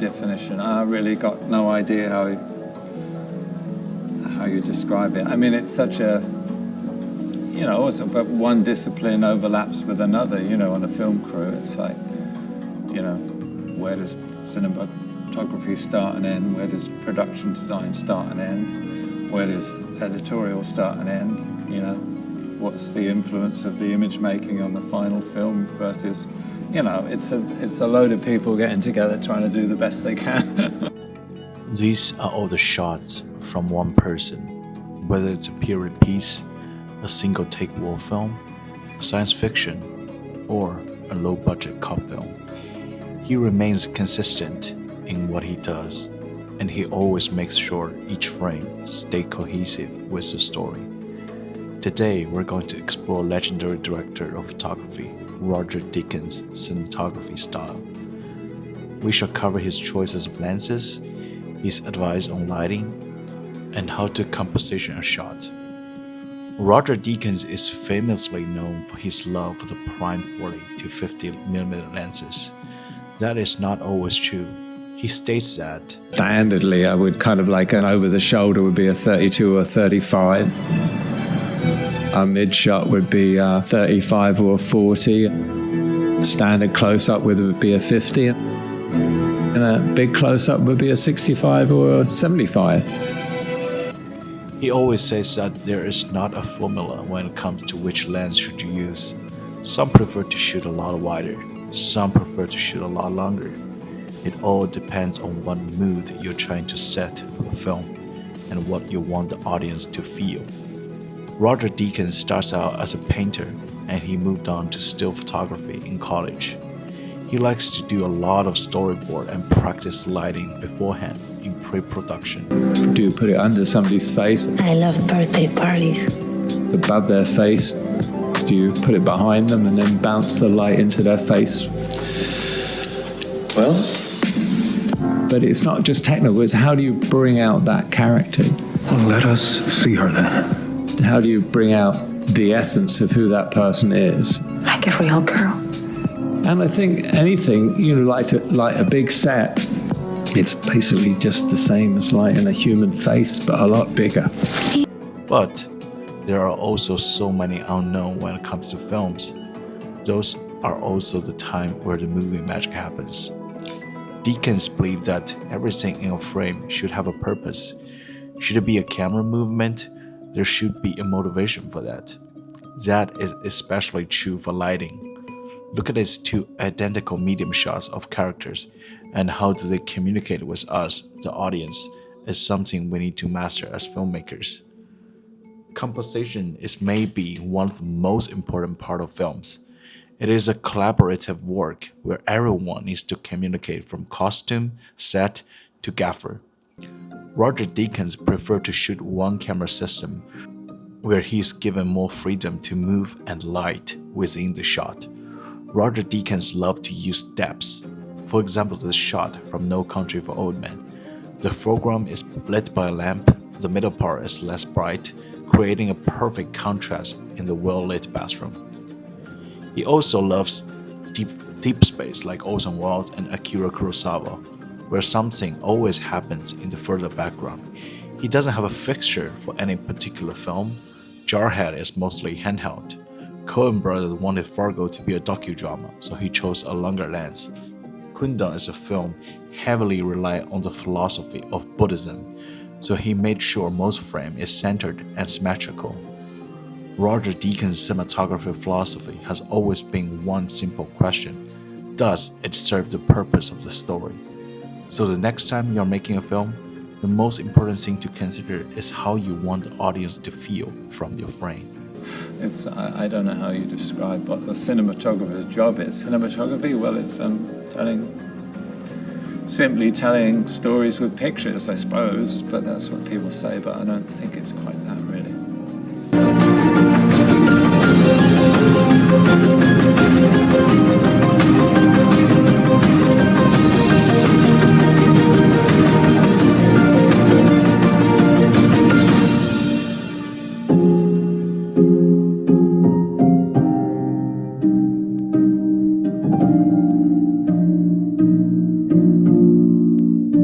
definition. I really got no idea how you describe it. I mean, it's such a, also, but one discipline overlaps with another, on a film crew. It's like, where does cinematography start and end? Where does production design start and end? Where does editorial start and end? What's the influence of the image making on the final film versus, it's a load of people getting together trying to do the best they can. These are all the shots from one person, whether it's a period piece, a single-take war film, science fiction, or a low-budget cop film. He remains consistent in what he does, and he always makes sure each frame stays cohesive with the story. Today, we're going to explore legendary director of photography, Roger Deakins' cinematography style. We shall cover his choices of lenses, his advice on lighting, and how to composition a shot. Roger Deakins is famously known for his love for the prime 40 to 50mm lenses. That is not always true. He states that standardly, I would kind of like an over-the-shoulder would be a 32 or 35. A mid-shot would be a 35 or a 40. Standard close-up would be a 50. And a big close-up would be a 65 or a 75. He always says that there is not a formula when it comes to which lens should you use. Some prefer to shoot a lot wider, some prefer to shoot a lot longer. It all depends on what mood you're trying to set for the film and what you want the audience to feel. Roger Deakins starts out as a painter and he moved on to still photography in college. He likes to do a lot of storyboard and practice lighting beforehand in pre-production. Do you put it under somebody's face? I love birthday parties. Above their face? Do you put it behind them and then bounce the light into their face? Well? But it's not just technical, it's how do you bring out that character? Well, let us see her then. How do you bring out the essence of who that person is? Like a real girl. And I think anything, like a big set, it's basically just the same as lighting a human face, but a lot bigger. But there are also so many unknown when it comes to films. Those are also the time where the movie magic happens. Deakins believed that everything in a frame should have a purpose. Should it be a camera movement? There should be a motivation for that. That is especially true for lighting. Look at these two identical medium shots of characters and how do they communicate with us, the audience, is something we need to master as filmmakers. Composition is maybe one of the most important parts of films. It is a collaborative work where everyone needs to communicate from costume, set, to gaffer. Roger Deakins preferred to shoot one camera system where he is given more freedom to move and light within the shot. Roger Deakins loved to use depths. For example, this shot from No Country for Old Men. The foreground is lit by a lamp, the middle part is less bright, creating a perfect contrast in the well-lit bathroom. He also loves deep space like Orson Welles and Akira Kurosawa, where something always happens in the further background. He doesn't have a fixture for any particular film. Jarhead is mostly handheld. Coen brothers wanted Fargo to be a docudrama, so he chose a longer lens. Kundun is a film heavily reliant on the philosophy of Buddhism, so he made sure most frame is centered and symmetrical. Roger Deakins' cinematography philosophy has always been one simple question: does it serve the purpose of the story? So the next time you're making a film, the most important thing to consider is how you want the audience to feel from your frame. I don't know how you describe what the cinematographer's job is. Cinematography, well, it's simply telling stories with pictures, I suppose, but that's what people say, but I don't think it's quite that, really.